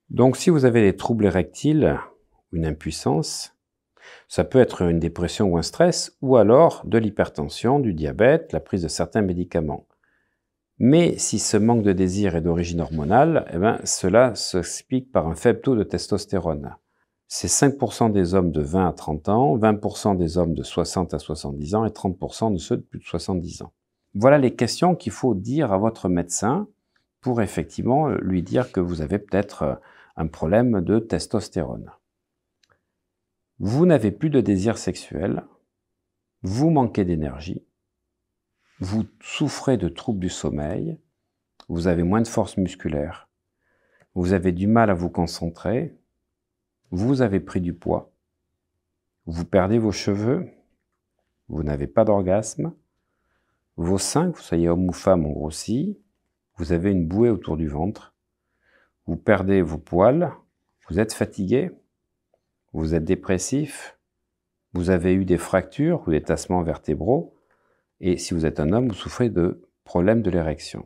Donc, si vous avez des troubles érectiles, une impuissance, ça peut être une dépression ou un stress, ou alors de l'hypertension, du diabète, la prise de certains médicaments. Mais si ce manque de désir est d'origine hormonale, cela s'explique par un faible taux de testostérone. C'est 5% des hommes de 20 à 30 ans, 20% des hommes de 60 à 70 ans et 30% de ceux de plus de 70 ans. Voilà les questions qu'il faut dire à votre médecin pour effectivement lui dire que vous avez peut-être un problème de testostérone. Vous n'avez plus de désir sexuel, vous manquez d'énergie, vous souffrez de troubles du sommeil, vous avez moins de force musculaire, vous avez du mal à vous concentrer, vous avez pris du poids, vous perdez vos cheveux, vous n'avez pas d'orgasme, vos seins, que vous soyez homme ou femme, ont grossi, vous avez une bouée autour du ventre, vous perdez vos poils, vous êtes fatigué, vous êtes dépressif, vous avez eu des fractures ou des tassements vertébraux, et si vous êtes un homme, vous souffrez de problèmes de l'érection.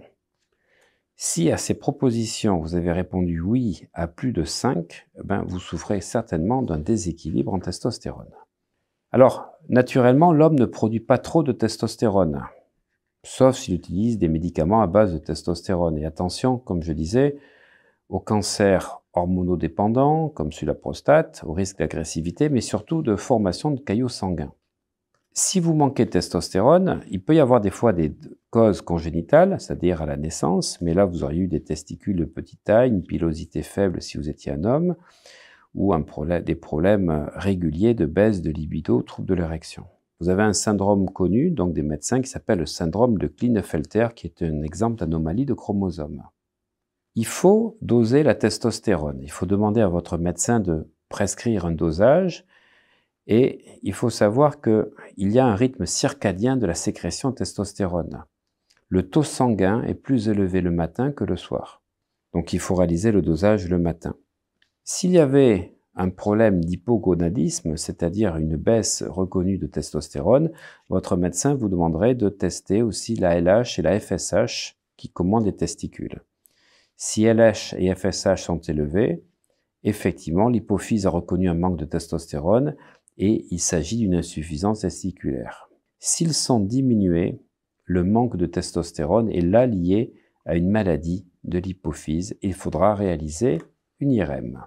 Si à ces propositions, vous avez répondu oui à plus de 5, vous souffrez certainement d'un déséquilibre en testostérone. Alors, naturellement, l'homme ne produit pas trop de testostérone, sauf s'il utilise des médicaments à base de testostérone. Et attention, comme je disais, aux cancers hormonodépendants, comme celui de la prostate, au risque d'agressivité, mais surtout de formation de caillots sanguins. Si vous manquez de testostérone, il peut y avoir des fois des causes congénitales, c'est-à-dire à la naissance, mais là vous auriez eu des testicules de petite taille, une pilosité faible si vous étiez un homme, ou des problèmes réguliers de baisse de libido, troubles de l'érection. Vous avez un syndrome connu, donc des médecins, qui s'appelle le syndrome de Klinefelter, qui est un exemple d'anomalie de chromosomes. Il faut doser la testostérone. Il faut demander à votre médecin de prescrire un dosage. Et il faut savoir qu'il y a un rythme circadien de la sécrétion de testostérone. Le taux sanguin est plus élevé le matin que le soir. Donc il faut réaliser le dosage le matin. S'il y avait un problème d'hypogonadisme, c'est-à-dire une baisse reconnue de testostérone, votre médecin vous demanderait de tester aussi la LH et la FSH qui commandent les testicules. Si LH et FSH sont élevés, effectivement, l'hypophyse a reconnu un manque de testostérone et il s'agit d'une insuffisance testiculaire. S'ils sont diminués, le manque de testostérone est là lié à une maladie de l'hypophyse. Il faudra réaliser une IRM.